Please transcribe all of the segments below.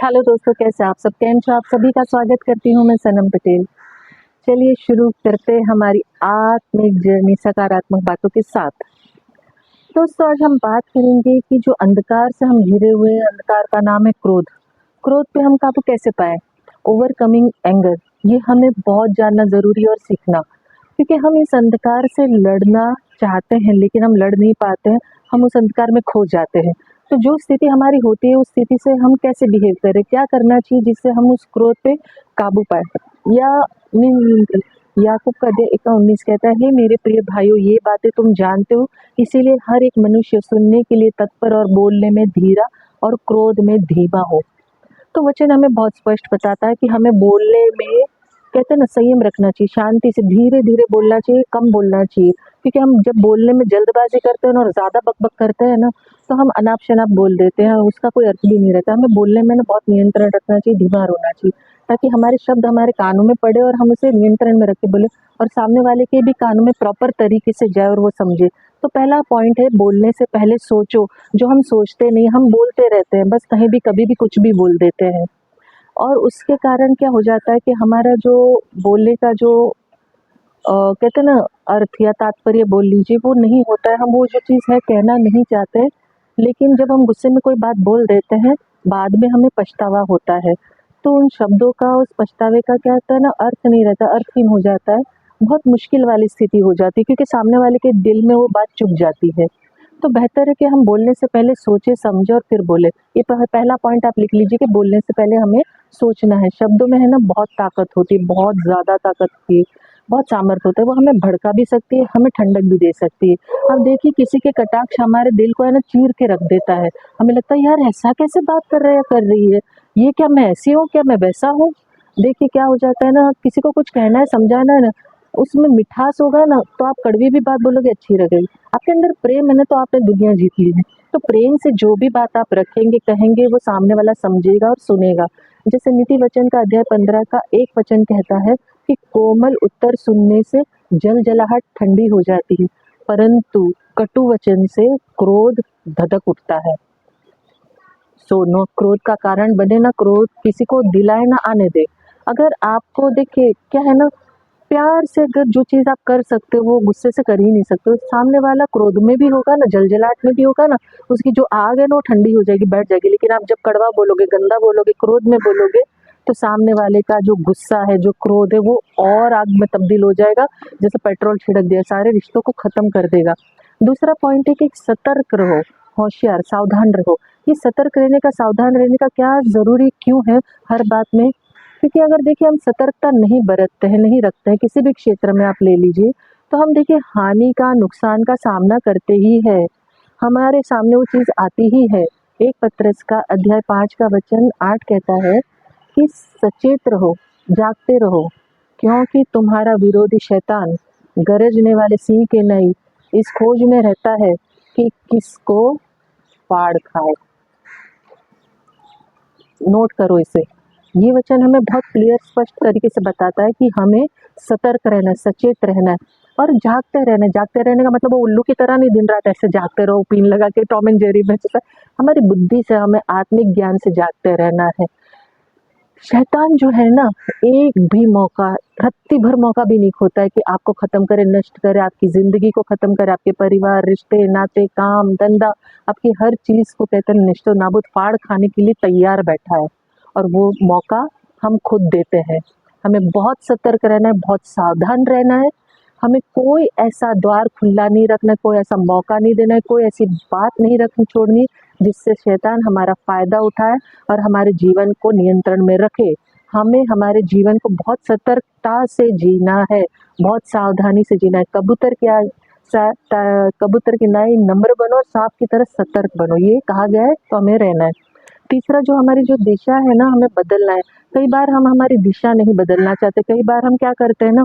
Hello दोस्तों, कैसे आप सब? कैम छो? आप सभी का स्वागत करती हूँ मैं, सनम पटेल। चलिए शुरू करते हैं हमारी आत्मिक जर्नी सकारात्मक बातों के साथ। दोस्तों, आज हम बात करेंगे कि जो अंधकार से हम घिरे हुए हैं, अंधकार का नाम है क्रोध। क्रोध पे हम काबू कैसे पाए? ओवरकमिंग एंगर, ये हमें बहुत जानना जरूरी है और सीखना, क्योंकि हम इस अंधकार से लड़ना चाहते हैं लेकिन हम लड़ नहीं पाते हैं। हम उस अंधकार में खो जाते हैं। तो जो स्थिति हमारी होती है, उस स्थिति से हम कैसे बिहेव करें, क्या करना चाहिए जिससे हम उस क्रोध पे काबू पाए। या याकूब का अध्याय 1:19 कहता है, हे मेरे प्रिय भाइयों, ये बातें तुम जानते हो, इसीलिए हर एक मनुष्य सुनने के लिए तत्पर और बोलने में धीरा और क्रोध में धीमा हो। तो वचन हमें बहुत स्पष्ट बताता है कि हमें बोलने में, कहते हैं ना, संयम रखना चाहिए, शांति से धीरे धीरे बोलना चाहिए, कम बोलना चाहिए। क्योंकि हम जब बोलने में जल्दबाजी करते हैं ना और ज़्यादा बकबक करते हैं ना, तो हम अनाप शनाप बोल देते हैं, उसका कोई अर्थ भी नहीं रहता। हमें बोलने में ना बहुत नियंत्रण रखना चाहिए, धीमा होना चाहिए, ताकि हमारे शब्द हमारे कानों में पड़े और हम उसे नियंत्रण में रख के बोले और सामने वाले के भी कानों में प्रॉपर तरीके से जाए और वो समझे। तो पहला पॉइंट है, बोलने से पहले सोचो। जो हम सोचते नहीं, हम बोलते रहते हैं, बस कहीं भी कभी भी कुछ भी बोल देते हैं। और उसके कारण क्या हो जाता है कि हमारा जो बोलने का जो कहते हैं ना, अर्थ या तात्पर्य बोल लीजिए, वो नहीं होता है। हम वो जो चीज़ है कहना नहीं चाहते, लेकिन जब हम गुस्से में कोई बात बोल देते हैं, बाद में हमें पछतावा होता है। तो उन शब्दों का, उस पछतावे का क्या होता है ना, अर्थ नहीं रहता, अर्थहीन हो जाता है। बहुत मुश्किल वाली स्थिति हो जाती है, क्योंकि सामने वाले के दिल में वो बात चुभ जाती है। तो बेहतर है कि हम बोलने से पहले सोचे समझे और फिर बोले। ये पहला पॉइंट आप लिख लीजिए कि बोलने से पहले हमें सोचना है। शब्दों में है ना बहुत ताकत होती है, बहुत ज़्यादा ताकत होती है, बहुत सामर्थ्य होता है। वो हमें भड़का भी सकती है, हमें ठंडक भी दे सकती है। अब देखिए, किसी के कटाक्ष हमारे दिल को है ना चीर के रख देता है। हमें लगता है, यार ऐसा कैसे बात कर रहा है या कर रही है, ये क्या मैं ऐसी हूँ, क्या मैं वैसा हूँ। देखिए क्या हो जाता है ना, किसी को कुछ कहना है, समझाना है ना, उसमें मिठास होगा ना, तो आप कड़वी भी बात बोलोगे, अच्छी लगेगी। आपके अंदर प्रेम है ना, तो आपने दुनिया जीत ली है। तो प्रेम से जो भी बात आप रखेंगे, कहेंगे, वो सामने वाला समझेगा और सुनेगा। जैसे नीति वचन का अध्याय 15 का एक वचन कहता है कि कोमल उत्तर सुनने से जल जलाहट ठंडी हो जाती है, परंतु कटु वचन से क्रोध धधक उठता है। सो नो क्रोध का कारण बने ना, क्रोध किसी को दिलाए ना आने दे। अगर आपको देखिए क्या है ना, प्यार से अगर जो चीज़ आप कर सकते हो वो गुस्से से कर ही नहीं सकते हो। सामने वाला क्रोध में भी होगा ना, जलजलाहट में भी होगा ना, उसकी जो आग है ना वो ठंडी हो जाएगी, बैठ जाएगी। लेकिन आप जब कड़वा बोलोगे, गंदा बोलोगे, क्रोध में बोलोगे, तो सामने वाले का जो गुस्सा है, जो क्रोध है, वो और आग में तब्दील हो जाएगा, जैसे पेट्रोल छिड़क दिया, सारे रिश्तों को खत्म कर देगा। दूसरा पॉइंट है कि सतर्क रहो, होशियार, सावधान रहो। ये सतर्क रहने का, सावधान रहने का क्या ज़रूरी क्यों है हर बात में? क्योंकि अगर देखिए हम सतर्कता नहीं बरतते हैं, नहीं रखते हैं, किसी भी क्षेत्र में आप ले लीजिए, तो हम देखिए हानि का, नुकसान का सामना करते ही है। हमारे सामने वो चीज़ आती ही है। एक पत्रस का अध्याय 5 का वचन 8 कहता है कि सचेत रहो, जागते रहो, क्योंकि तुम्हारा विरोधी शैतान गरजने वाले सिंह के नई इस खोज में रहता है कि किसको फाड़ खाए। नोट करो इसे। ये वचन हमें बहुत क्लियर, स्पष्ट तरीके से बताता है कि हमें सतर्क रहना है, सचेत रहना है और जागते रहना है। जागते रहने का मतलब वो उल्लू की तरह नहीं दिन रात ऐसे जागते रहो, पीन लगा के टॉम एंड जेरी में। जैसा हमारी बुद्धि से, हमें आत्मिक ज्ञान से जागते रहना है। शैतान जो है ना, एक भी मौका, रत्ती भर मौका भी नहीं खोता है कि आपको खत्म करे, नष्ट करे, आपकी जिंदगी को खत्म करे, आपके परिवार, रिश्ते, नाते, काम, धंधा, आपकी हर चीज को कहते हैं निश्तो नाबूद, फाड़ खाने के लिए तैयार बैठा है। और वो मौका हम खुद देते हैं। हमें बहुत सतर्क रहना है, बहुत सावधान रहना है। हमें कोई ऐसा द्वार खुला नहीं रखना, कोई ऐसा मौका नहीं देना है, कोई ऐसी बात नहीं रखनी छोड़नी जिससे शैतान हमारा फायदा उठाए और हमारे जीवन को नियंत्रण में रखे। हमें हमारे जीवन को बहुत सतर्कता से जीना है, बहुत सावधानी से जीना है। कबूतर की नाई नम्र बनो और सांप की तरह सतर्क बनो, ये कहा गया है, तो हमें रहना है। तीसरा, जो हमारी जो दिशा है ना, हमें बदलना है। कई बार हम हमारी दिशा नहीं बदलना चाहते। कई बार हम क्या करते हैं ना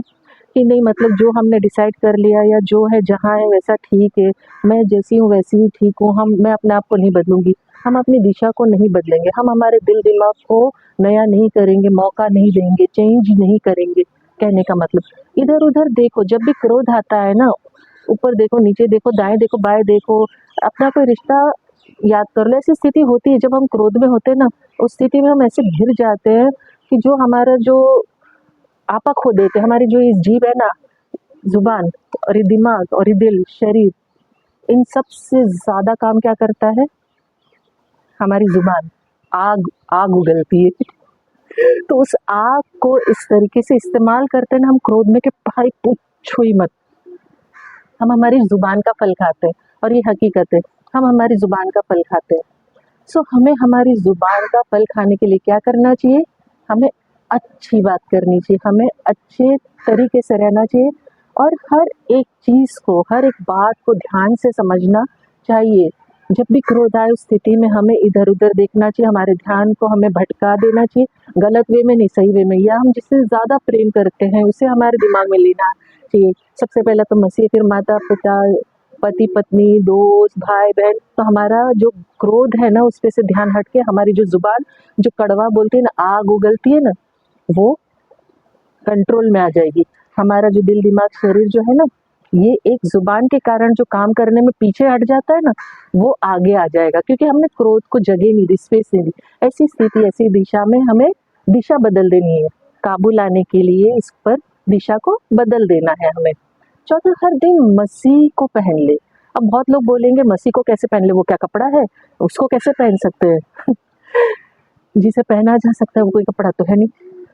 कि नहीं, मतलब जो हमने डिसाइड कर लिया या जो है जहाँ है वैसा ठीक है, मैं जैसी हूँ वैसी ही ठीक हूँ, मैं अपने आप को नहीं बदलूंगी। हम अपनी दिशा को नहीं बदलेंगे, हम हमारे दिल दिमाग को नया नहीं करेंगे, मौका नहीं देंगे, चेंज नहीं करेंगे। कहने का मतलब, इधर उधर देखो, जब भी क्रोध आता है ना, ऊपर देखो, नीचे देखो, दाएं देखो, बाएं देखो, अपना कोई रिश्ता याद कर लो, ऐसी स्थिति होती है जब हम क्रोध में होते हैं ना, उस स्थिति में हम ऐसे घिर जाते हैं कि जो हमारा जो आपा खो देते हैं, हमारी जो ये जीभ है ना, जुबान और ये दिमाग और ये दिल, शरीर, इन सब से ज़्यादा काम क्या करता है? हमारी जुबान। आग आग उगलती है। तो उस आग को इस तरीके से इस्तेमाल करते हैं ना हम क्रोध में कि भाई पूछो ही मत। हम हमारी जुबान का फल खाते हैं और ये हकीकत है, हम हमारी जुबान का फल खाते हैं। सो हमें हमारी जुबान का फल खाने के लिए क्या करना चाहिए? हमें अच्छी बात करनी चाहिए, हमें अच्छे तरीके से रहना चाहिए और हर एक चीज़ को, हर एक बात को ध्यान से समझना चाहिए। जब भी क्रोध आए उस स्थिति में हमें इधर-उधर देखना चाहिए, हमारे ध्यान को हमें भटका देना चाहिए, गलत वे में नहीं, सही वे में, या हम जिससे ज़्यादा प्रेम करते हैं उसे हमारे दिमाग में लेना चाहिए। सबसे पहले तो मसीह, फिर माता-पिता, पति-पत्नी, दोस्त, भाई-बहन। तो हमारा जो क्रोध है ना उस पे से ध्यान हट के हमारी जो ज़ुबान जो कड़वा बोलती है ना, आग उगलती है ना, वो कंट्रोल में आ जाएगी। हमारा जो दिल, दिमाग, शरीर जो है ना, ये एक ज़ुबान के कारण जो काम करने में पीछे हट जाता है ना, वो आगे आ जाएगा क्योंकि हमने क्रोध को जगह नहीं दी, स्पेस नहीं दी। ऐसी स्थिति, ऐसी दिशा में हमें दिशा बदल देनी है। काबू लाने के लिए इस पर दिशा को बदल देना है हमें। चौथा, हर दिन मसीह को पहन ले। अब बहुत लोग बोलेंगे मसीह को कैसे पहन ले, वो क्या कपड़ा है? उसको कैसे पहन सकते हैं? जिसे पहना जा सकता है वो कोई कपड़ा तो है नहीं।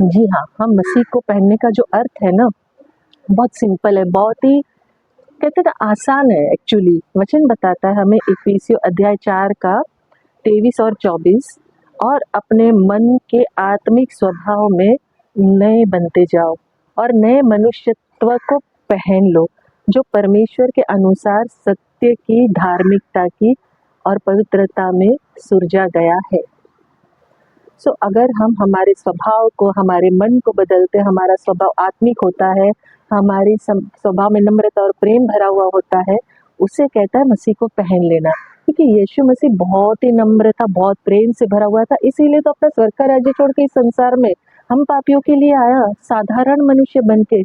जी हाँ, हम मसीह को पहनने का जो अर्थ है ना, बहुत सिंपल है, बहुत ही कहते हैं ना आसान है एक्चुअली। वचन बताता है हमें इफिसियों अध्याय 4 का 23 और 24, और अपने मन के आत्मिक स्वभाव में नए बनते जाओ और नए मनुष्यत्व को पहन लो जो परमेश्वर के अनुसार सत्य की, धार्मिकता की और पवित्रता में सुरजा गया है। सो अगर हम हमारे स्वभाव को, हमारे मन को बदलते, हमारा स्वभाव आत्मिक होता है, हमारी स्वभाव में नम्रता और प्रेम भरा हुआ होता है, उसे कहता है मसीह को पहन लेना। क्योंकि यीशु मसीह बहुत ही नम्र था, बहुत प्रेम से भरा हुआ था, इसीलिए तो अपना स्वर्ग का राज्य छोड़ के इस संसार में हम पापियों के लिए आया, साधारण मनुष्य बन के।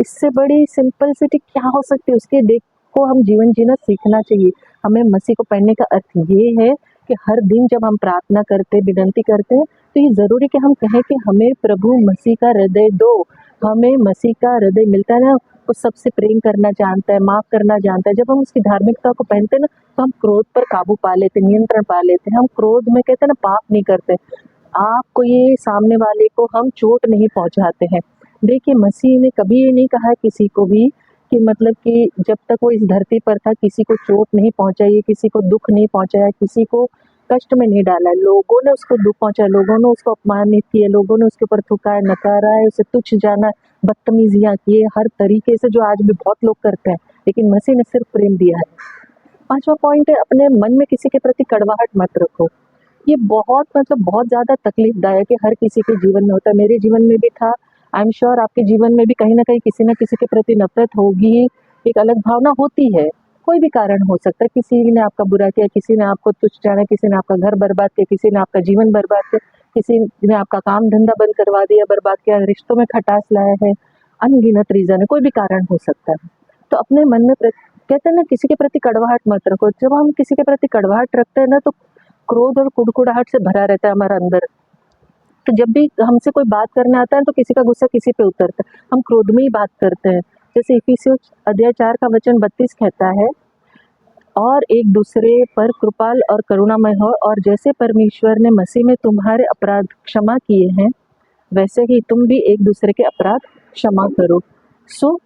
इससे बड़ी सिंपलिसिटी क्या हो सकती है? उसके देख को हम जीवन जीना सीखना चाहिए। हमें मसीह को पहनने का अर्थ ये है कि हर दिन जब हम प्रार्थना करते, विनती करते हैं, तो ये ज़रूरी कि हम कहें कि हमें प्रभु मसीह का हृदय दो। हमें मसीह का हृदय मिलता है ना, वो सबसे प्रेम करना जानता है, माफ़ करना जानता है। जब हम उसकी धार्मिकता को पहनते हैं ना, तो हम क्रोध पर काबू पा लेते, नियंत्रण पा लेते हैं। हम क्रोध में कहते हैं ना पाप नहीं करते। आपको ये सामने वाले को हम चोट नहीं पहुंचाते हैं। देखिए, मसीह ने कभी ये नहीं कहा किसी को भी कि मतलब कि जब तक वो इस धरती पर था किसी को चोट नहीं पहुंचाई, किसी को दुख नहीं पहुंचाया, किसी को कष्ट में नहीं डाला। लोगों ने उसको दुख पहुंचाया, लोगों ने उसको अपमानित किया, लोगों ने उसके ऊपर थुकाया, नकारा है, उसे तुच्छ जाना, बदतमीजियां किए, हर तरीके से, जो आज भी बहुत लोग करते हैं। लेकिन मसीह ने सिर्फ प्रेम दिया है। पांचवा पॉइंट है, अपने मन में किसी के प्रति कड़वाहट मत रखो। ये बहुत बहुत ज़्यादा तकलीफदायक है, हर किसी के जीवन में होता है। मेरे जीवन में भी था, आई एम श्योर आपके जीवन में भी कहीं न कहीं किसी न किसी के प्रति नफ़रत होगी, एक अलग भावना होती है। कोई भी कारण हो सकता है, किसी ने आपका बुरा किया, किसी ने आपको तुच्छ जाना, किसी ने आपका घर बर्बाद किया, किसी ने आपका जीवन बर्बाद किया, किसी ने आपका काम-धंधा बंद करवा दिया, बर्बाद किया, रिश्तों में खटास लाया है, अनगिनत रीज़न है, कोई भी कारण हो सकता है। तो अपने मन में कहते हैं ना किसी के प्रति कड़वाहट मत रखो। जब हम किसी के प्रति कड़वाहट रखते हैं ना, तो क्रोध और कुड़कुड़ाहट से भरा रहता है हमारा अंदर। तो जब भी हमसे कोई बात करने आता है तो किसी का गुस्सा किसी पे उतरता है, हम क्रोध में ही बात करते हैं। जैसे इफिसियों अध्याय 4 का वचन 32 कहता है, और एक दूसरे पर कृपाल और करुणामय हो, और जैसे परमेश्वर ने मसीह में तुम्हारे अपराध क्षमा किए हैं, वैसे ही तुम भी एक दूसरे के अपराध क्षमा करो। सो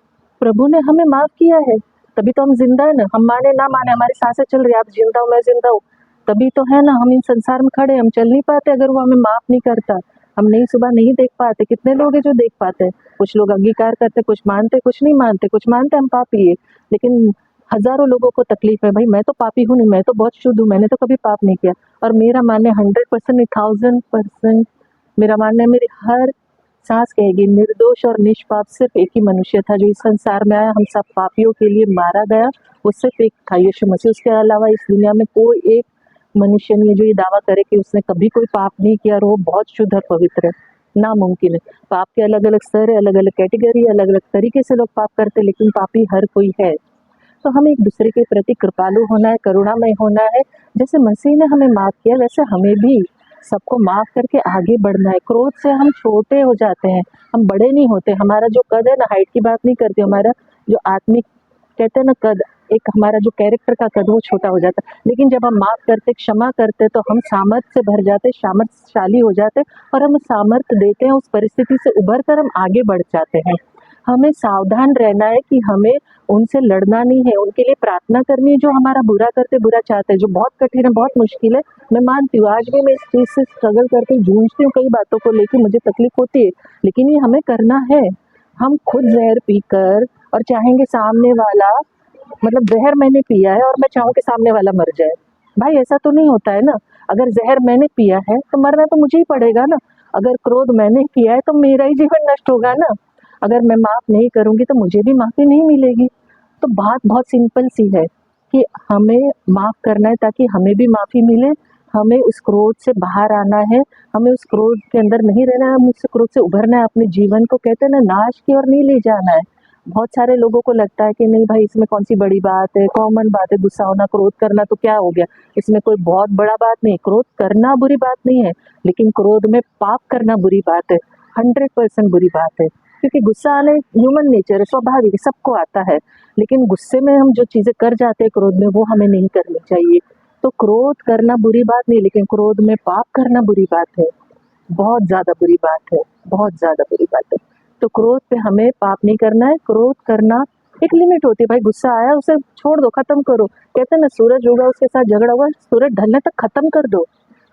प्रभु ने हमें माफ किया है, तभी तो हम जिंदा है ना। हम माने ना माने, हमारी सांसें चल रही है, आप जिंदा हो, मैं जिंदा हूँ, तभी तो है ना हम इन संसार में खड़े। हम चल नहीं पाते अगर वो हमें माफ नहीं करता। हम नई सुबह नहीं देख पाते। कितने लोग हैं जो देख पाते हैं? कुछ लोग अंगीकार करते, कुछ मानते, कुछ नहीं मानते, कुछ मानते हम पापी है, लेकिन हजारों लोगों को तकलीफ है, भाई मैं तो पापी हूँ नहीं, मैं तो बहुत शुद्ध हूँ, मैंने तो कभी पाप नहीं किया। और मेरा मानना 100% नहीं, 1000% मेरा मानना है, मेरी हर सांस कहेगी निर्दोष और निष्पाप सिर्फ एक ही मनुष्य था जो इस संसार में आया, हम सब पापियों के लिए मारा गया, वो सिर्फ एक था, यीशु मसीह। उसके अलावा इस दुनिया में कोई एक मनुष्य नहीं है जो ये दावा करे कि उसने कभी कोई पाप नहीं किया और वो बहुत शुद्ध और पवित्र है। नामुमकिन है। पाप के अलग अलग स्तर है, अलग अलग कैटेगरी, अलग अलग तरीके से लोग पाप करते हैं, लेकिन पापी हर कोई है। तो हमें एक दूसरे के प्रति कृपालु होना है, करुणामय होना है। जैसे मसीह ने हमें माफ़ किया वैसे हमें भी सबको माफ़ करके आगे बढ़ना है। क्रोध से हम छोटे हो जाते हैं, हम बड़े नहीं होते। हमारा जो कद है ना, हाइट की बात नहीं करती, हमारा जो आत्मिक कहते हैं ना कद, एक हमारा जो कैरेक्टर का कद वो छोटा हो जाता है। लेकिन जब हम माफ़ करते, क्षमा करते तो हम सामर्थ्य से भर जाते, सामर्थ्यशाली हो जाते और हम सामर्थ्य देते हैं, उस परिस्थिति से उभर कर हम आगे बढ़ जाते हैं। हमें सावधान रहना है कि हमें उनसे लड़ना नहीं है, उनके लिए प्रार्थना करनी है जो हमारा बुरा करते, बुरा चाहते हैं, जो बहुत कठिन है, बहुत मुश्किल है। मैं मानती हूँ आज भी मैं इस चीज़ से स्ट्रगल करती हूँ, जूझती हूँ, कई बातों को लेके मुझे तकलीफ होती है, लेकिन ये हमें करना है। हम खुद जहर पीकर और चाहेंगे सामने वाला, मतलब जहर मैंने पिया है और मैं चाहूँ कि सामने वाला मर जाए, भाई ऐसा तो नहीं होता है ना। अगर जहर मैंने पिया है तो मरना तो मुझे ही पड़ेगा ना। अगर क्रोध मैंने किया है तो मेरा ही जीवन नष्ट होगा ना। अगर मैं माफ़ नहीं करूँगी तो मुझे भी माफ़ी नहीं मिलेगी। तो बात बहुत सिंपल सी है कि हमें माफ़ करना है ताकि हमें भी माफ़ी मिले, हमें उस क्रोध से बाहर आना है, हमें उस क्रोध के अंदर नहीं रहना है, हमें उस क्रोध से उभरना है, अपने जीवन को कहते हैं ना नाश की ओर नहीं ले जाना है। बहुत सारे लोगों को लगता है कि नहीं भाई इसमें कौन सी बड़ी बात है, कॉमन बात है, गुस्सा होना, क्रोध करना तो क्या हो गया, इसमें कोई बहुत बड़ा बात नहीं। क्रोध करना बुरी बात नहीं है, लेकिन क्रोध में पाप करना बुरी बात है, 100% बुरी बात है। क्योंकि गुस्सा आने ह्यूमन नेचर है, स्वाभाविक है, सबको आता है। लेकिन गुस्से में हम जो चीज़ें कर जाते हैं क्रोध में, वो हमें नहीं करनी चाहिए। तो क्रोध करना बुरी बात नहीं, लेकिन क्रोध में पाप करना बुरी बात है, बहुत ज़्यादा बुरी बात है, बहुत ज़्यादा बुरी बात है। तो क्रोध पे हमें पाप नहीं करना है। क्रोध करना एक लिमिट होती है, भाई गुस्सा आया उसे छोड़ दो, खत्म करो। कहते हैं ना सूरज उगा उसके साथ झगड़ा हुआ, सूरज ढलने तक खत्म कर दो।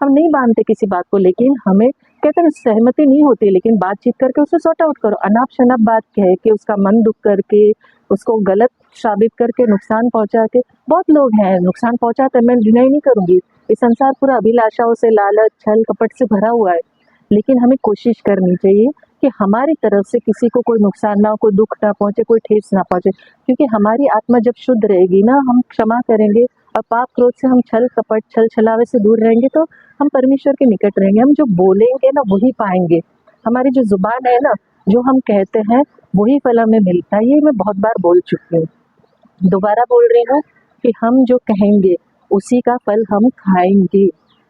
हम नहीं मानते किसी बात को, लेकिन हमें कहते हैं ना सहमति नहीं होती, लेकिन बातचीत करके उसे सॉर्ट आउट करो। अनाप शनाप बात कह के उसका मन दुख करके, उसको गलत साबित करके, नुकसान पहुंचा के, बहुत लोग हैं नुकसान पहुंचाते हैं, मैं डिनाई नहीं करूंगी। ये संसार पूरा अभिलाषाओं से, लालच, छल कपट से भरा हुआ है। लेकिन हमें कोशिश करनी चाहिए कि हमारी तरफ से किसी को कोई नुकसान ना हो, कोई दुख ना पहुंचे, कोई ठेस ना पहुंचे। क्योंकि हमारी आत्मा जब शुद्ध रहेगी ना, हम क्षमा करेंगे और पाप क्रोध से हम छल कपट, छल छलावे से दूर रहेंगे, तो हम परमेश्वर के निकट रहेंगे। हम जो बोलेंगे ना वही पाएंगे। हमारी जो जुबान है ना, जो हम कहते हैं वही फल हमें मिलता है। ये मैं बहुत बार बोल चुकी हूँ, दोबारा बोल रही हूँ कि हम जो कहेंगे उसी का फल हम खाएंगे।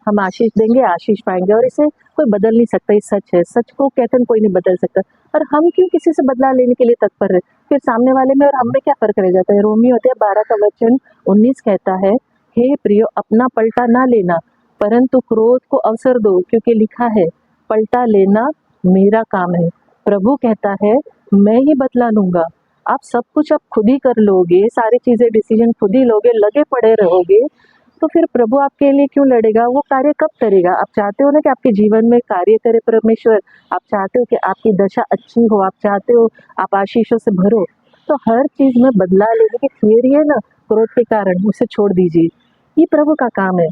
हम आशीष देंगे, आशीष पाएंगे, और इसे कोई बदल नहीं सकता। ये सच है, सच को कहते हैं कोई नहीं बदल सकता। और हम क्यों किसी से बदला लेने के लिए तत्पर है? फिर सामने वाले में और हम में क्या फर्क रह जाता है? रोमी होते हैं 12 का वचन 19 कहता है, हे प्रियो अपना पलटा ना लेना, परंतु क्रोध को अवसर दो, क्योंकि लिखा है पलटा लेना मेरा काम है, प्रभु कहता है मैं ही बदला लूंगा। आप सब कुछ अब खुद ही कर लोगे, सारी चीजें डिसीजन खुद ही लोगे, लगे पड़े रहोगे, तो फिर प्रभु आपके लिए क्यों लड़ेगा? वो कार्य कब करेगा? आप चाहते हो ना कि आपके जीवन में कार्य करे परमेश्वर, आप चाहते हो कि आपकी दशा अच्छी हो, आप चाहते हो आप आशीषों से भरो, तो हर चीज में बदला लेने की थियरी है ना क्रोध के कारण, उसे छोड़ दीजिए। ये प्रभु का काम है,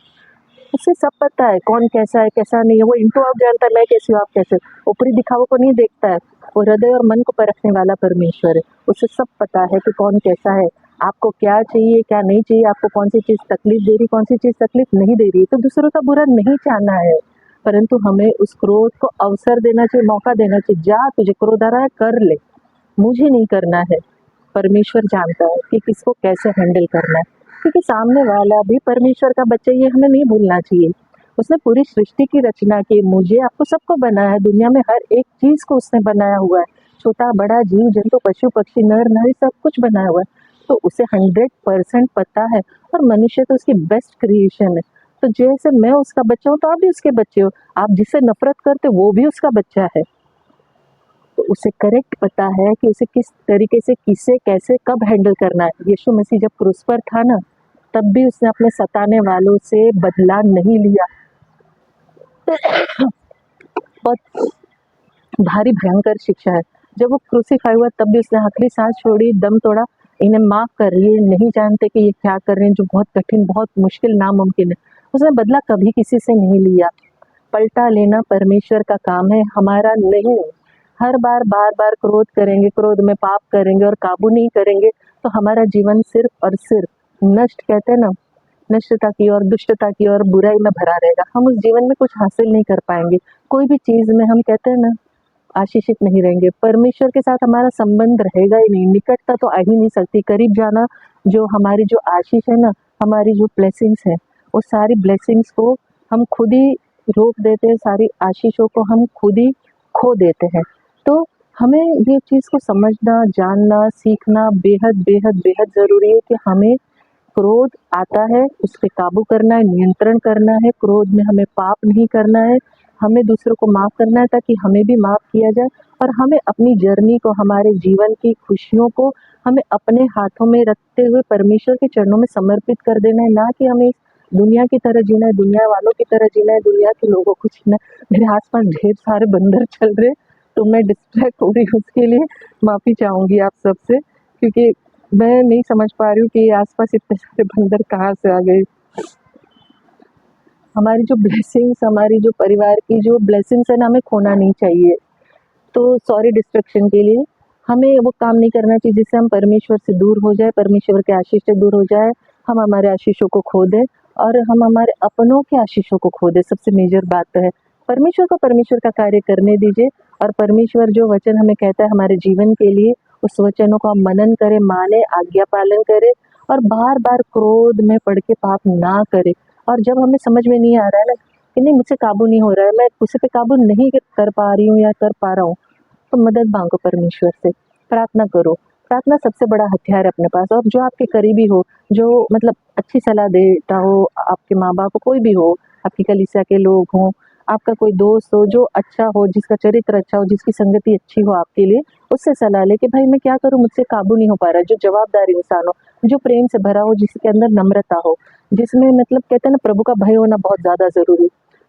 उसे सब पता है कौन कैसा है कैसा नहीं है। वो इनको आप जानता है, मैं कैसी हूँ आप कैसे, ऊपरी दिखावों को नहीं देखता है। वो हृदय और मन को परखने वाला परमेश्वर है, उसे सब पता है कि कौन कैसा है, आपको क्या चाहिए क्या नहीं चाहिए, आपको कौन सी चीज़ तकलीफ दे रही, कौन सी चीज़ तकलीफ नहीं दे रही। तो दूसरों का बुरा नहीं चाहना है, परंतु हमें उस क्रोध को अवसर देना चाहिए, मौका देना चाहिए। जा तुझे क्रोध आ रहा है कर ले, मुझे नहीं करना है। परमेश्वर जानता है कि किसको कैसे हैंडल करना है, क्योंकि सामने वाला भी परमेश्वर का बच्चा, ये हमें नहीं भूलना चाहिए। उसने पूरी सृष्टि की रचना की, मुझे आपको सबको बनाया है, दुनिया में हर एक चीज को उसने बनाया हुआ है, छोटा बड़ा जीव जंतु पशु पक्षी नर नारी सब कुछ बनाया हुआ है। तो उसे 100% पता है, और मनुष्य तो उसकी बेस्ट क्रिएशन है। तो जैसे मैं उसका बच्चा हूँ तो आप भी उसके बच्चे हो, आप जिससे नफरत करते वो भी उसका बच्चा है। तो उसे करेक्ट पता है कि उसे किस तरीके से, किसे कैसे कब हैंडल करना है। यीशु मसीह जब क्रूस पर था ना, तब भी उसने अपने सताने वालों से बदला नहीं लिया। बहुत भारी भयंकर शिक्षा है। जब वो क्रूसीफाई हुआ तब भी उसने आखिरी सांस छोड़ी, दम तोड़ा, इन्हें माफ कर, ये नहीं जानते कि ये क्या कर रहे हैं, जो बहुत कठिन, बहुत मुश्किल, नामुमकिन है। उसने बदला कभी किसी से नहीं लिया। पलटा लेना परमेश्वर का काम है, हमारा नहीं। हर बार बार बार क्रोध करेंगे, क्रोध में पाप करेंगे और काबू नहीं करेंगे, तो हमारा जीवन सिर्फ और सिर्फ नष्ट, कहते हैं ना, नष्टता की और दुष्टता की और बुराई में भरा रहेगा। हम उस जीवन में कुछ हासिल नहीं कर पाएंगे। कोई भी चीज में हम कहते हैं ना, आशीषित नहीं रहेंगे, परमेश्वर के साथ हमारा संबंध रहेगा ही नहीं, निकटता तो आ ही नहीं सकती। करीब जाना, जो हमारी जो आशीष है ना, हमारी जो ब्लेसिंग्स है, वो सारी ब्लेसिंग्स को हम खुद ही रोक देते हैं, सारी आशीषों को हम खुद ही खो देते हैं। तो हमें ये चीज़ को समझना, जानना, सीखना बेहद बेहद बेहद ज़रूरी है कि हमें क्रोध आता है, उस पे काबू करना है, नियंत्रण करना है। क्रोध में हमें पाप नहीं करना है, हमें दूसरों को माफ़ करना है ताकि हमें भी माफ़ किया जाए। और हमें अपनी जर्नी को, हमारे जीवन की खुशियों को हमें अपने हाथों में रखते हुए परमेश्वर के चरणों में समर्पित कर देना है, ना कि हमें दुनिया की तरह जीना है, दुनिया वालों की तरह जीना है, दुनिया के लोगों को जीना है। मेरे आसपास ढेर सारे बंदर चल रहे, तो मैं डिस्ट्रैक्ट हो रही हूँ, उसके लिए माफ़ी चाहूँगी आप सबसे, क्योंकि मैं नहीं समझ पा रही हूँ कि आसपास इतने सारे बंदर कहाँ से आ गए। हमारी जो ब्लेसिंग्स, हमारी जो परिवार की जो ब्लेसिंग्स है ना, हमें खोना नहीं चाहिए। तो सॉरी डिस्ट्रैक्शन के लिए। हमें वो काम नहीं करना चाहिए जिससे हम परमेश्वर से दूर हो जाए, परमेश्वर के आशीष से दूर हो जाए, हम हमारे आशीषों को खो दें और हम हमारे अपनों के आशीषों को खो दें। सबसे मेजर बात तो है, परमेश्वर को परमेश्वर का कार्य करने दीजिए और परमेश्वर जो वचन हमें कहता है हमारे जीवन के लिए, उस वचनों को हम मनन करें, माने, आज्ञा पालन करें और बार बार क्रोध में पड़ के पाप ना करें। और जब हमें समझ में नहीं आ रहा है ना कि नहीं, मुझसे काबू नहीं हो रहा है, मैं गुस्से पे काबू नहीं कर पा रही हूँ या कर पा रहा हूँ, तो मदद मांगो परमेश्वर से, प्रार्थना करो। प्रार्थना सबसे बड़ा हथियार है अपने पास। और जो आपके करीबी हो, जो मतलब अच्छी सलाह देता हो, आपके माँ बाप हो, कोई भी हो, आपकी कलीसिया के लोग हों, आपका कोई दोस्त हो जो अच्छा हो, जिसका चरित्र अच्छा हो, जिसकी संगति अच्छी हो आपके लिए, उससे सलाह ले कि भाई मैं क्या करूँ, मुझसे काबू नहीं हो पा रहा। जो जवाबदार इंसान हो, जो प्रेम से भरा हो, जिसके अंदर नम्रता हो, जिसमें मतलब कहते हैं ना प्रभु का भय होना बहुत ज़्यादा ज़रूरी।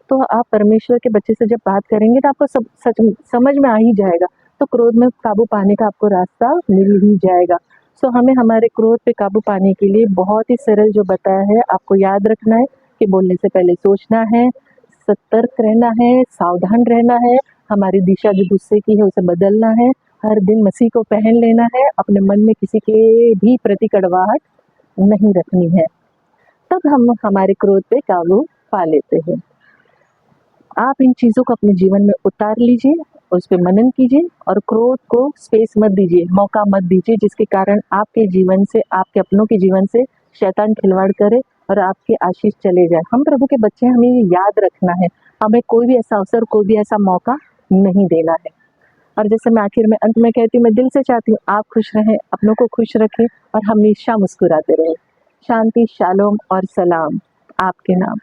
तो आप परमेश्वर के बच्चे से जब बात करेंगे तो आपको सब सच समझ में आ ही जाएगा। तो क्रोध में काबू पाने का आपको रास्ता मिल ही जाएगा। सो हमें हमारे क्रोध पे काबू पाने के लिए बहुत ही सरल जो बताया है, आपको याद रखना है कि बोलने से पहले सोचना है, सतर्क रहना है, सावधान रहना है, हमारी दिशा जो गुस्से की है उसे बदलना है, हर दिन मसीह को पहन लेना है, अपने मन में किसी के भी प्रति कड़वाहट नहीं रखनी है। तब हम हमारे क्रोध पे काबू पा लेते हैं। आप इन चीज़ों को अपने जीवन में उतार लीजिए, उस पे मनन कीजिए और क्रोध को स्पेस मत दीजिए, मौका मत दीजिए जिसके कारण आपके जीवन से, आपके अपनों के जीवन से शैतान खिलवाड़ करे और आपके आशीष चले जाए। हम प्रभु के बच्चे हैं, हमें ये याद रखना है, हमें कोई भी ऐसा अवसर, कोई भी ऐसा मौका नहीं देना है। और जैसे मैं आखिर में अंत में कहती हूँ, मैं दिल से चाहती हूँ आप खुश रहें, अपनों को खुश रखें और हमेशा मुस्कुराते रहें। शांति, शालोम और सलाम आपके नाम।